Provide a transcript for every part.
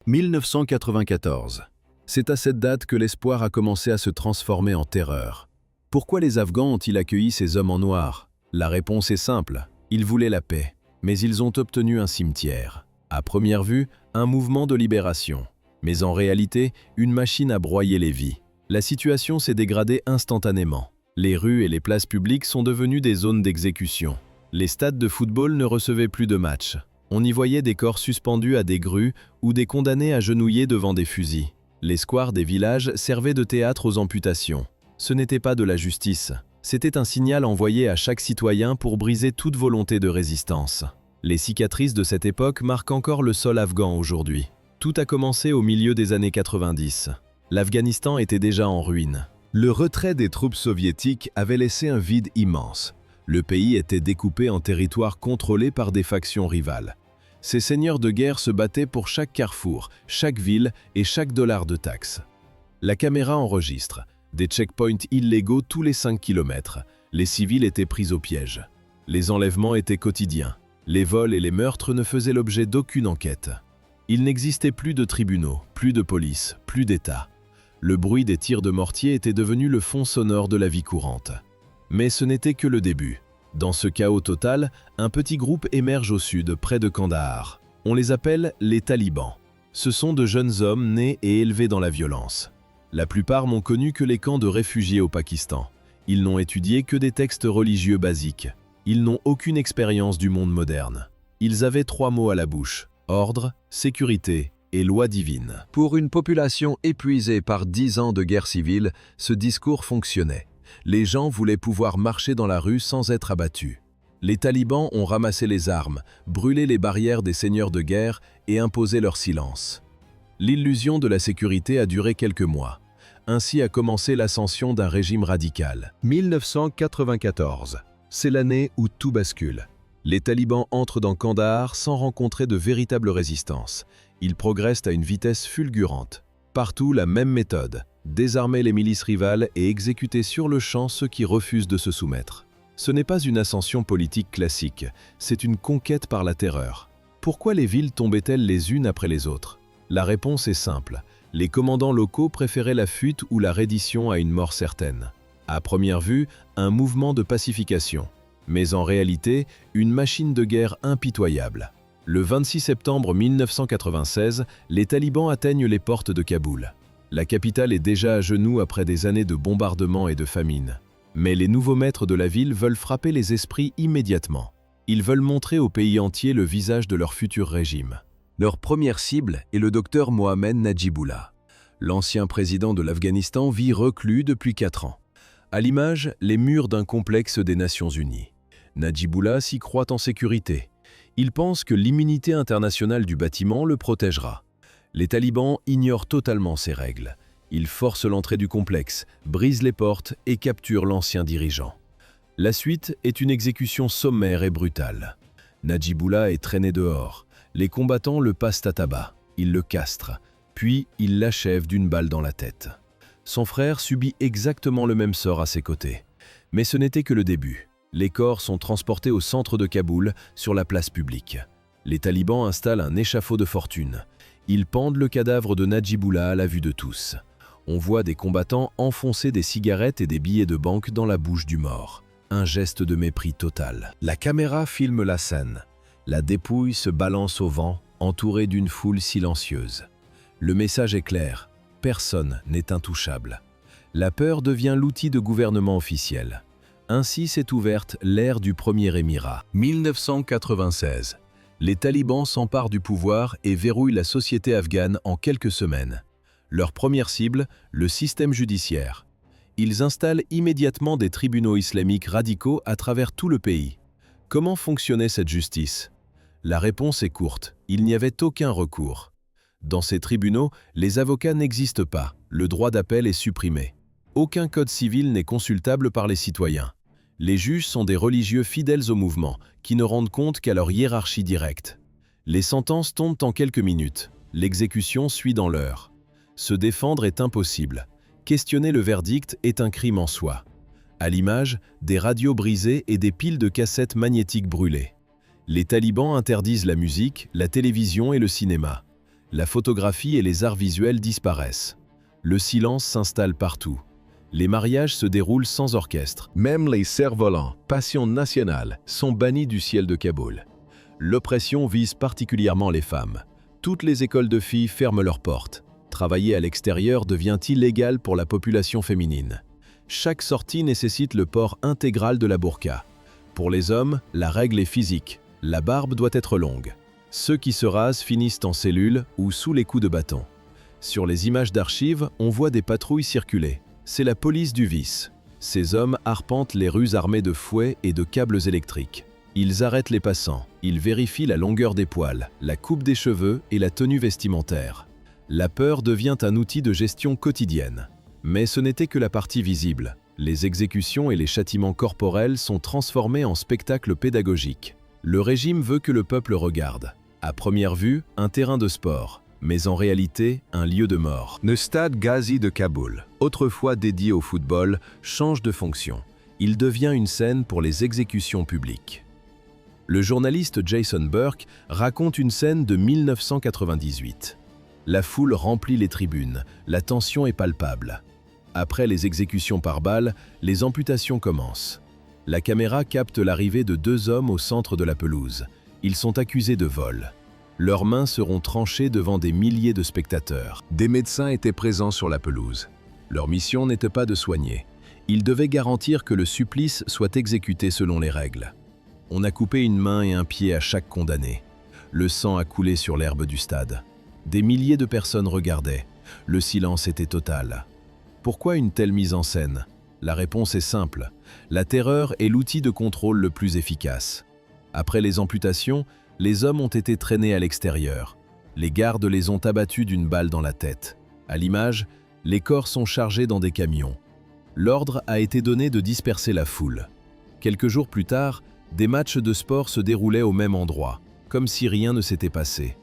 1994. C'est à cette date que l'espoir a commencé à se transformer en terreur. Pourquoi les Afghans ont-ils accueilli ces hommes en noir? La réponse est simple, ils voulaient la paix, mais ils ont obtenu un cimetière. À première vue, un mouvement de libération. Mais en réalité, une machine a broyé les vies. La situation s'est dégradée instantanément. Les rues et les places publiques sont devenues des zones d'exécution. Les stades de football ne recevaient plus de matchs. On y voyait des corps suspendus à des grues ou des condamnés agenouillés devant des fusils. Les squares des villages servaient de théâtre aux amputations. Ce n'était pas de la justice. C'était un signal envoyé à chaque citoyen pour briser toute volonté de résistance. Les cicatrices de cette époque marquent encore le sol afghan aujourd'hui. Tout a commencé au milieu des années 90. L'Afghanistan était déjà en ruine. Le retrait des troupes soviétiques avait laissé un vide immense. Le pays était découpé en territoires contrôlés par des factions rivales. Ces seigneurs de guerre se battaient pour chaque carrefour, chaque ville et chaque dollar de taxes. La caméra enregistre. Des checkpoints illégaux tous les 5 km. Les civils étaient pris au piège. Les enlèvements étaient quotidiens. Les vols et les meurtres ne faisaient l'objet d'aucune enquête. Il n'existait plus de tribunaux, plus de police, plus d'État. Le bruit des tirs de mortier était devenu le fond sonore de la vie courante. Mais ce n'était que le début. Dans ce chaos total, un petit groupe émerge au sud, près de Kandahar. On les appelle les talibans. Ce sont de jeunes hommes nés et élevés dans la violence. La plupart n'ont connu que les camps de réfugiés au Pakistan. Ils n'ont étudié que des textes religieux basiques. Ils n'ont aucune expérience du monde moderne. Ils avaient 3 mots à la bouche: ordre, sécurité et loi divine. Pour une population épuisée par 10 ans de guerre civile, ce discours fonctionnait. Les gens voulaient pouvoir marcher dans la rue sans être abattus. Les talibans ont ramassé les armes, brûlé les barrières des seigneurs de guerre et imposé leur silence. L'illusion de la sécurité a duré quelques mois. Ainsi a commencé l'ascension d'un régime radical. 1994. C'est l'année où tout bascule. Les talibans entrent dans Kandahar sans rencontrer de véritable résistance. Ils progressent à une vitesse fulgurante. Partout, la même méthode: désarmer les milices rivales et exécuter sur le champ ceux qui refusent de se soumettre. Ce n'est pas une ascension politique classique, c'est une conquête par la terreur. Pourquoi les villes tombaient-elles les unes après les autres? La réponse est simple. Les commandants locaux préféraient la fuite ou la reddition à une mort certaine. À première vue, un mouvement de pacification. Mais en réalité, une machine de guerre impitoyable. Le 26 septembre 1996, les talibans atteignent les portes de Kaboul. La capitale est déjà à genoux après des années de bombardements et de famine. Mais les nouveaux maîtres de la ville veulent frapper les esprits immédiatement. Ils veulent montrer au pays entier le visage de leur futur régime. Leur première cible est le docteur Mohamed Najibullah. L'ancien président de l'Afghanistan vit reclus depuis 4 ans. À l'image, les murs d'un complexe des Nations Unies. Najibullah s'y croit en sécurité. Il pense que l'immunité internationale du bâtiment le protégera. Les talibans ignorent totalement ces règles. Ils forcent l'entrée du complexe, brisent les portes et capturent l'ancien dirigeant. La suite est une exécution sommaire et brutale. Najibullah est traîné dehors. Les combattants le passent à tabac. Ils le castrent. Puis, ils l'achèvent d'une balle dans la tête. Son frère subit exactement le même sort à ses côtés. Mais ce n'était que le début. Les corps sont transportés au centre de Kaboul, sur la place publique. Les talibans installent un échafaud de fortune. Ils pendent le cadavre de Najibullah à la vue de tous. On voit des combattants enfoncer des cigarettes et des billets de banque dans la bouche du mort. Un geste de mépris total. La caméra filme la scène. La dépouille se balance au vent, entourée d'une foule silencieuse. Le message est clair. Personne n'est intouchable. La peur devient l'outil de gouvernement officiel. Ainsi s'est ouverte l'ère du premier émirat. 1996. Les talibans s'emparent du pouvoir et verrouillent la société afghane en quelques semaines. Leur première cible, le système judiciaire. Ils installent immédiatement des tribunaux islamiques radicaux à travers tout le pays. Comment fonctionnait cette justice? La réponse est courte, il n'y avait aucun recours. Dans ces tribunaux, les avocats n'existent pas, le droit d'appel est supprimé. Aucun code civil n'est consultable par les citoyens. Les juges sont des religieux fidèles au mouvement, qui ne rendent compte qu'à leur hiérarchie directe. Les sentences tombent en quelques minutes, l'exécution suit dans l'heure. Se défendre est impossible. Questionner le verdict est un crime en soi. À l'image, des radios brisées et des piles de cassettes magnétiques brûlées. Les talibans interdisent la musique, la télévision et le cinéma. La photographie et les arts visuels disparaissent. Le silence s'installe partout. Les mariages se déroulent sans orchestre. Même les cerfs-volants, passion nationale, sont bannis du ciel de Kaboul. L'oppression vise particulièrement les femmes. Toutes les écoles de filles ferment leurs portes. Travailler à l'extérieur devient illégal pour la population féminine. Chaque sortie nécessite le port intégral de la burqa. Pour les hommes, la règle est physique. La barbe doit être longue. Ceux qui se rasent finissent en cellule ou sous les coups de bâton. Sur les images d'archives, on voit des patrouilles circuler. C'est la police du vice. Ces hommes arpentent les rues armés de fouets et de câbles électriques. Ils arrêtent les passants. Ils vérifient la longueur des poils, la coupe des cheveux et la tenue vestimentaire. La peur devient un outil de gestion quotidienne. Mais ce n'était que la partie visible. Les exécutions et les châtiments corporels sont transformés en spectacles pédagogiques. Le régime veut que le peuple regarde. À première vue, un terrain de sport, mais en réalité, un lieu de mort. Le stade Ghazi de Kaboul, autrefois dédié au football, change de fonction. Il devient une scène pour les exécutions publiques. Le journaliste Jason Burke raconte une scène de 1998. La foule remplit les tribunes, la tension est palpable. Après les exécutions par balles, les amputations commencent. La caméra capte l'arrivée de 2 hommes au centre de la pelouse. Ils sont accusés de vol. Leurs mains seront tranchées devant des milliers de spectateurs. Des médecins étaient présents sur la pelouse. Leur mission n'était pas de soigner. Ils devaient garantir que le supplice soit exécuté selon les règles. On a coupé une main et un pied à chaque condamné. Le sang a coulé sur l'herbe du stade. Des milliers de personnes regardaient. Le silence était total. Pourquoi une telle mise en scène? La réponse est simple. La terreur est l'outil de contrôle le plus efficace. Après les amputations, les hommes ont été traînés à l'extérieur. Les gardes les ont abattus d'une balle dans la tête. À l'image, les corps sont chargés dans des camions. L'ordre a été donné de disperser la foule. Quelques jours plus tard, des matchs de sport se déroulaient au même endroit, comme si rien ne s'était passé.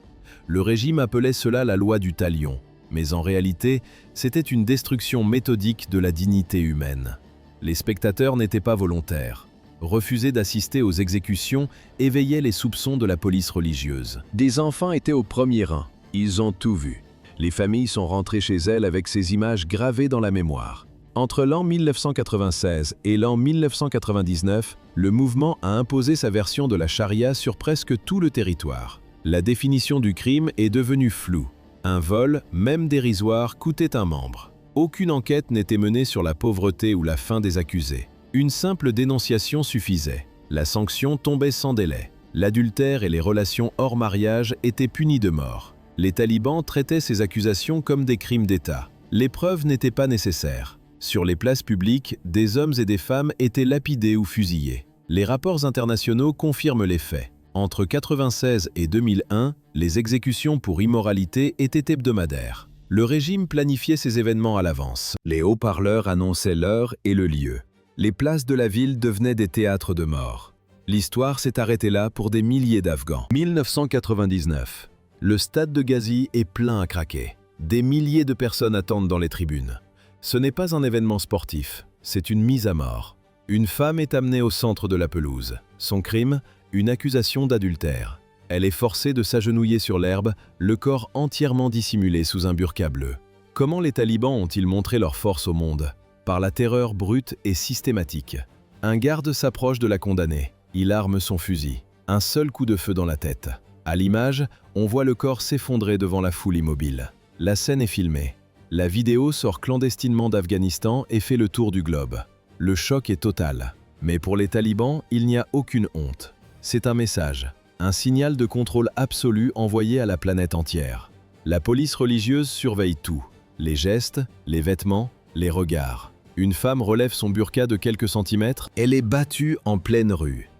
Le régime appelait cela la loi du talion, mais en réalité, c'était une destruction méthodique de la dignité humaine. Les spectateurs n'étaient pas volontaires. Refuser d'assister aux exécutions éveillait les soupçons de la police religieuse. Des enfants étaient au premier rang. Ils ont tout vu. Les familles sont rentrées chez elles avec ces images gravées dans la mémoire. Entre l'an 1996 et l'an 1999, le mouvement a imposé sa version de la charia sur presque tout le territoire. La définition du crime est devenue floue. Un vol, même dérisoire, coûtait un membre. Aucune enquête n'était menée sur la pauvreté ou la faim des accusés. Une simple dénonciation suffisait. La sanction tombait sans délai. L'adultère et les relations hors mariage étaient punis de mort. Les talibans traitaient ces accusations comme des crimes d'État. Les preuves n'étaient pas nécessaires. Sur les places publiques, des hommes et des femmes étaient lapidés ou fusillés. Les rapports internationaux confirment les faits. Entre 1996 et 2001, les exécutions pour immoralité étaient hebdomadaires. Le régime planifiait ces événements à l'avance. Les haut-parleurs annonçaient l'heure et le lieu. Les places de la ville devenaient des théâtres de mort. L'histoire s'est arrêtée là pour des milliers d'Afghans. 1999. Le stade de Ghazi est plein à craquer. Des milliers de personnes attendent dans les tribunes. Ce n'est pas un événement sportif, c'est une mise à mort. Une femme est amenée au centre de la pelouse. Son crime, une accusation d'adultère. Elle est forcée de s'agenouiller sur l'herbe, le corps entièrement dissimulé sous un burqa bleu. Comment les talibans ont-ils montré leur force au monde? Par la terreur brute et systématique. Un garde s'approche de la condamnée. Il arme son fusil. Un seul coup de feu dans la tête. À l'image, on voit le corps s'effondrer devant la foule immobile. La scène est filmée. La vidéo sort clandestinement d'Afghanistan et fait le tour du globe. Le choc est total. Mais pour les talibans, il n'y a aucune honte. C'est un message, un signal de contrôle absolu envoyé à la planète entière. La police religieuse surveille tout. Les gestes, les vêtements, les regards. Une femme relève son burqa de quelques centimètres, elle est battue en pleine rue.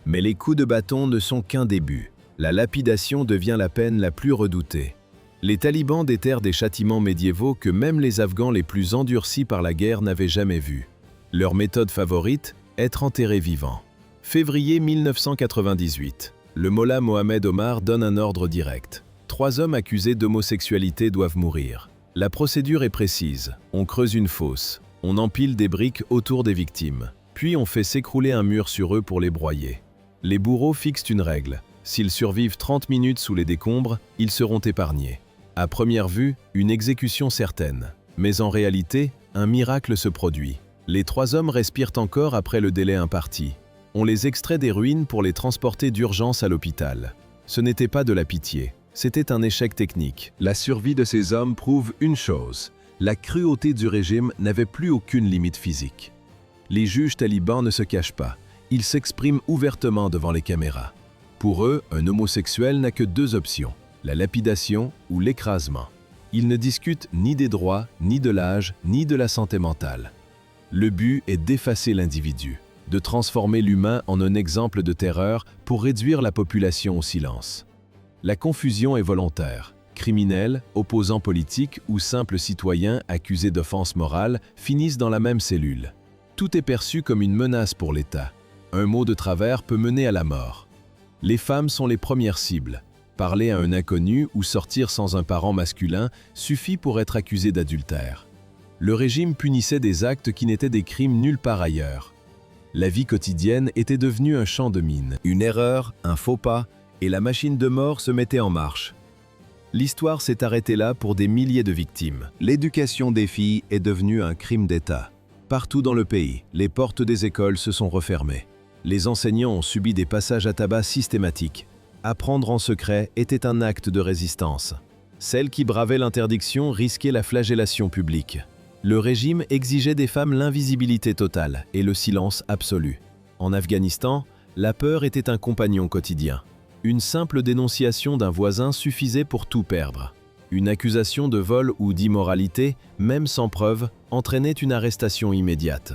Mais les coups de bâton ne sont qu'un début. La lapidation devient la peine la plus redoutée. Les talibans déterrent des châtiments médiévaux que même les Afghans les plus endurcis par la guerre n'avaient jamais vus. Leur méthode favorite, être enterré vivant. Février 1998. Le mollah Mohamed Omar donne un ordre direct. 3 hommes accusés d'homosexualité doivent mourir. La procédure est précise. On creuse une fosse. On empile des briques autour des victimes. Puis on fait s'écrouler un mur sur eux pour les broyer. Les bourreaux fixent une règle. S'ils survivent 30 minutes sous les décombres, ils seront épargnés. À première vue, une exécution certaine. Mais en réalité, un miracle se produit. Les 3 hommes respirent encore après le délai imparti. On les extrait des ruines pour les transporter d'urgence à l'hôpital. Ce n'était pas de la pitié, c'était un échec technique. La survie de ces hommes prouve une chose: la cruauté du régime n'avait plus aucune limite physique. Les juges talibans ne se cachent pas, ils s'expriment ouvertement devant les caméras. Pour eux, un homosexuel n'a que 2 options, la lapidation ou l'écrasement. Ils ne discutent ni des droits, ni de l'âge, ni de la santé mentale. Le but est d'effacer l'individu, de transformer l'humain en un exemple de terreur pour réduire la population au silence. La confusion est volontaire. Criminels, opposants politiques ou simples citoyens accusés d'offenses morales finissent dans la même cellule. Tout est perçu comme une menace pour l'État. Un mot de travers peut mener à la mort. Les femmes sont les premières cibles. Parler à un inconnu ou sortir sans un parent masculin suffit pour être accusé d'adultère. Le régime punissait des actes qui n'étaient des crimes nulle part ailleurs. La vie quotidienne était devenue un champ de mines. Une erreur, un faux pas, et la machine de mort se mettait en marche. L'histoire s'est arrêtée là pour des milliers de victimes. L'éducation des filles est devenue un crime d'État. Partout dans le pays, les portes des écoles se sont refermées. Les enseignants ont subi des passages à tabac systématiques. Apprendre en secret était un acte de résistance. Celles qui bravaient l'interdiction risquaient la flagellation publique. Le régime exigeait des femmes l'invisibilité totale et le silence absolu. En Afghanistan, la peur était un compagnon quotidien. Une simple dénonciation d'un voisin suffisait pour tout perdre. Une accusation de vol ou d'immoralité, même sans preuve, entraînait une arrestation immédiate.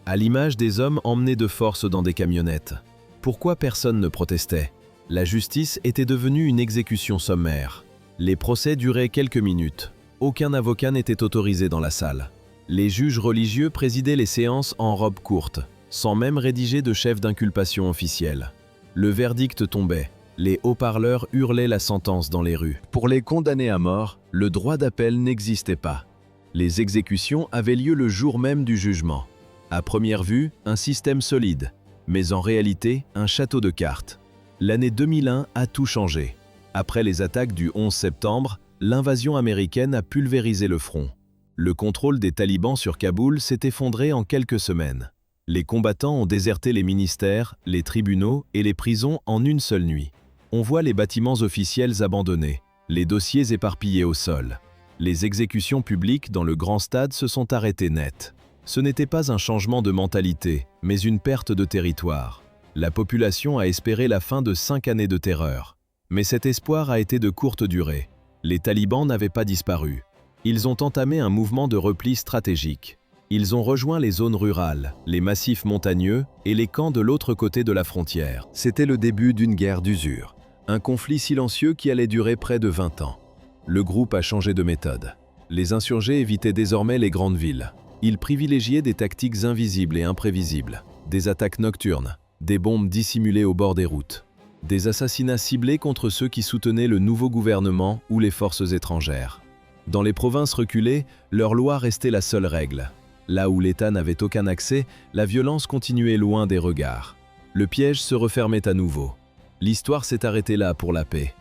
À l'image des hommes emmenés de force dans des camionnettes. Pourquoi personne ne protestait? La justice était devenue une exécution sommaire. Les procès duraient quelques minutes. Aucun avocat n'était autorisé dans la salle. Les juges religieux présidaient les séances en robe courte, sans même rédiger de chef d'inculpation officiel. Le verdict tombait. Les haut-parleurs hurlaient la sentence dans les rues. Pour les condamnés à mort, le droit d'appel n'existait pas. Les exécutions avaient lieu le jour même du jugement. À première vue, un système solide, mais en réalité, un château de cartes. L'année 2001 a tout changé. Après les attaques du 11 septembre, l'invasion américaine a pulvérisé le front. Le contrôle des talibans sur Kaboul s'est effondré en quelques semaines. Les combattants ont déserté les ministères, les tribunaux et les prisons en une seule nuit. On voit les bâtiments officiels abandonnés, les dossiers éparpillés au sol. Les exécutions publiques dans le grand stade se sont arrêtées net. Ce n'était pas un changement de mentalité, mais une perte de territoire. La population a espéré la fin de 5 années de terreur. Mais cet espoir a été de courte durée. Les talibans n'avaient pas disparu. Ils ont entamé un mouvement de repli stratégique. Ils ont rejoint les zones rurales, les massifs montagneux et les camps de l'autre côté de la frontière. C'était le début d'une guerre d'usure. Un conflit silencieux qui allait durer près de 20 ans. Le groupe a changé de méthode. Les insurgés évitaient désormais les grandes villes. Ils privilégiaient des tactiques invisibles et imprévisibles. Des attaques nocturnes, des bombes dissimulées au bord des routes. Des assassinats ciblés contre ceux qui soutenaient le nouveau gouvernement ou les forces étrangères. Dans les provinces reculées, leur loi restait la seule règle. Là où l'État n'avait aucun accès, la violence continuait loin des regards. Le piège se refermait à nouveau. L'histoire s'est arrêtée là pour la paix.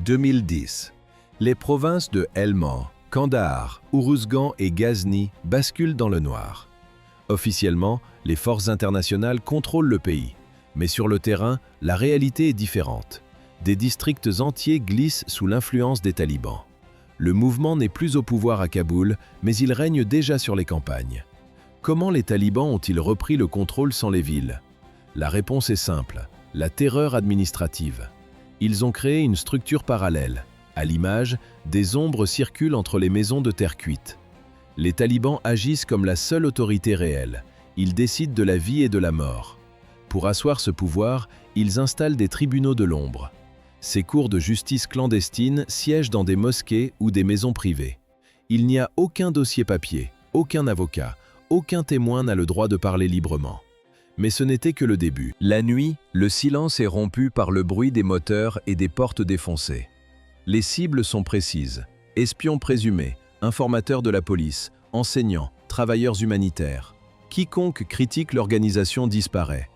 2010. Les provinces de Helmand, Kandahar, Uruzgan et Ghazni basculent dans le noir. Officiellement, les forces internationales contrôlent le pays. Mais sur le terrain, la réalité est différente. Des districts entiers glissent sous l'influence des talibans. Le mouvement n'est plus au pouvoir à Kaboul, mais il règne déjà sur les campagnes. Comment les talibans ont-ils repris le contrôle sans les villes? La réponse est simple, la terreur administrative. Ils ont créé une structure parallèle. À l'image, des ombres circulent entre les maisons de terre cuite. Les talibans agissent comme la seule autorité réelle. Ils décident de la vie et de la mort. Pour asseoir ce pouvoir, ils installent des tribunaux de l'ombre. Ces cours de justice clandestines siègent dans des mosquées ou des maisons privées. Il n'y a aucun dossier papier, aucun avocat, aucun témoin n'a le droit de parler librement. Mais ce n'était que le début. La nuit, le silence est rompu par le bruit des moteurs et des portes défoncées. Les cibles sont précises. Espions présumés, informateurs de la police, enseignants, travailleurs humanitaires. Quiconque critique l'organisation disparaît.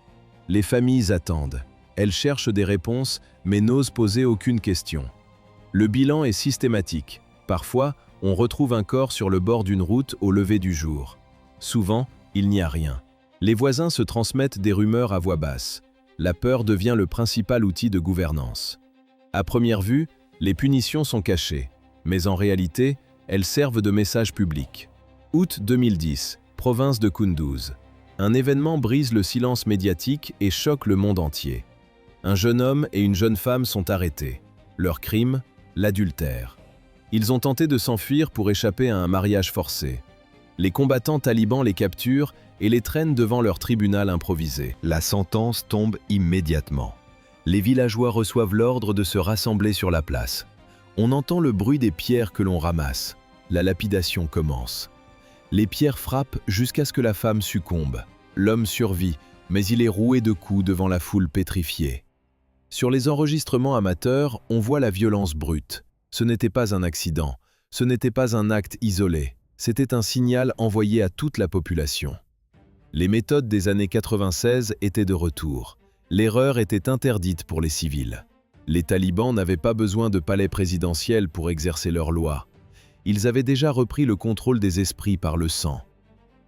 Les familles attendent. Elles cherchent des réponses, mais n'osent poser aucune question. Le bilan est systématique. Parfois, on retrouve un corps sur le bord d'une route au lever du jour. Souvent, il n'y a rien. Les voisins se transmettent des rumeurs à voix basse. La peur devient le principal outil de gouvernance. À première vue, les punitions sont cachées, mais en réalité, elles servent de message public. Août 2010, province de Kunduz. Un événement brise le silence médiatique et choque le monde entier. Un jeune homme et une jeune femme sont arrêtés. Leur crime, l'adultère. Ils ont tenté de s'enfuir pour échapper à un mariage forcé. Les combattants talibans les capturent et les traînent devant leur tribunal improvisé. La sentence tombe immédiatement. Les villageois reçoivent l'ordre de se rassembler sur la place. On entend le bruit des pierres que l'on ramasse. La lapidation commence. Les pierres frappent jusqu'à ce que la femme succombe. L'homme survit, mais il est roué de coups devant la foule pétrifiée. Sur les enregistrements amateurs, on voit la violence brute. Ce n'était pas un accident, ce n'était pas un acte isolé, c'était un signal envoyé à toute la population. Les méthodes des années 96 étaient de retour. L'erreur était interdite pour les civils. Les talibans n'avaient pas besoin de palais présidentiels pour exercer leur loi. Ils avaient déjà repris le contrôle des esprits par le sang.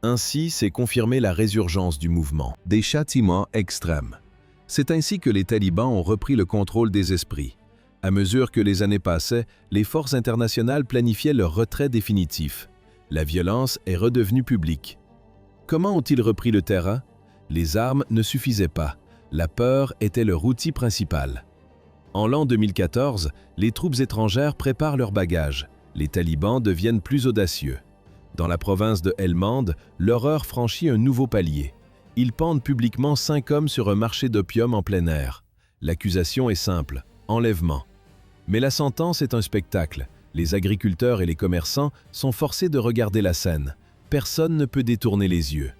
Ainsi s'est confirmée la résurgence du mouvement. Des châtiments extrêmes. C'est ainsi que les talibans ont repris le contrôle des esprits. À mesure que les années passaient, les forces internationales planifiaient leur retrait définitif. La violence est redevenue publique. Comment ont-ils repris le terrain? Les armes ne suffisaient pas. La peur était leur outil principal. En l'an 2014, les troupes étrangères préparent leurs bagages. Les talibans deviennent plus audacieux. Dans la province de Helmand, l'horreur franchit un nouveau palier. Ils pendent publiquement 5 hommes sur un marché d'opium en plein air. L'accusation est simple, enlèvement. Mais la sentence est un spectacle. Les agriculteurs et les commerçants sont forcés de regarder la scène. Personne ne peut détourner les yeux.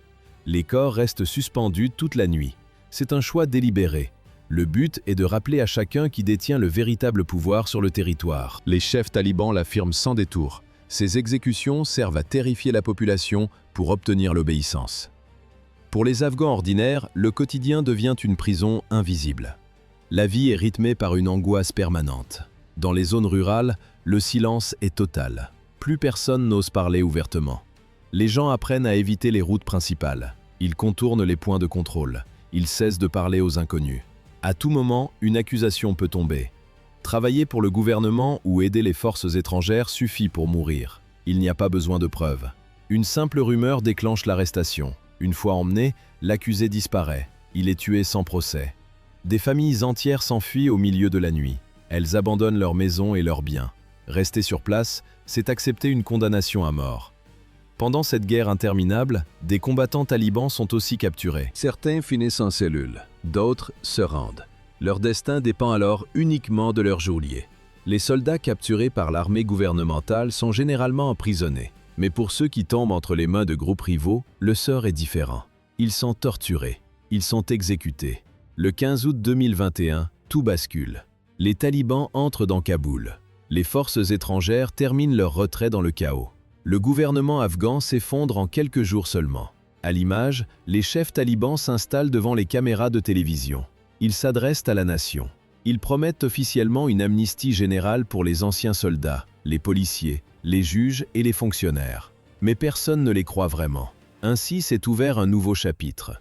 Les corps restent suspendus toute la nuit. C'est un choix délibéré. Le but est de rappeler à chacun qui détient le véritable pouvoir sur le territoire. Les chefs talibans l'affirment sans détour. Ces exécutions servent à terrifier la population pour obtenir l'obéissance. Pour les Afghans ordinaires, le quotidien devient une prison invisible. La vie est rythmée par une angoisse permanente. Dans les zones rurales, le silence est total. Plus personne n'ose parler ouvertement. Les gens apprennent à éviter les routes principales. Ils contournent les points de contrôle. Ils cessent de parler aux inconnus. À tout moment, une accusation peut tomber. Travailler pour le gouvernement ou aider les forces étrangères suffit pour mourir. Il n'y a pas besoin de preuves. Une simple rumeur déclenche l'arrestation. Une fois emmené, l'accusé disparaît. Il est tué sans procès. Des familles entières s'enfuient au milieu de la nuit. Elles abandonnent leurs maisons et leurs biens. Rester sur place, c'est accepter une condamnation à mort. Pendant cette guerre interminable, des combattants talibans sont aussi capturés. Certains finissent en cellule, d'autres se rendent. Leur destin dépend alors uniquement de leur geôlier. Les soldats capturés par l'armée gouvernementale sont généralement emprisonnés. Mais pour ceux qui tombent entre les mains de groupes rivaux, le sort est différent. Ils sont torturés, ils sont exécutés. Le 15 août 2021, tout bascule. Les talibans entrent dans Kaboul. Les forces étrangères terminent leur retrait dans le chaos. Le gouvernement afghan s'effondre en quelques jours seulement. À l'image, les chefs talibans s'installent devant les caméras de télévision. Ils s'adressent à la nation. Ils promettent officiellement une amnistie générale pour les anciens soldats, les policiers, les juges et les fonctionnaires. Mais personne ne les croit vraiment. Ainsi s'est ouvert un nouveau chapitre.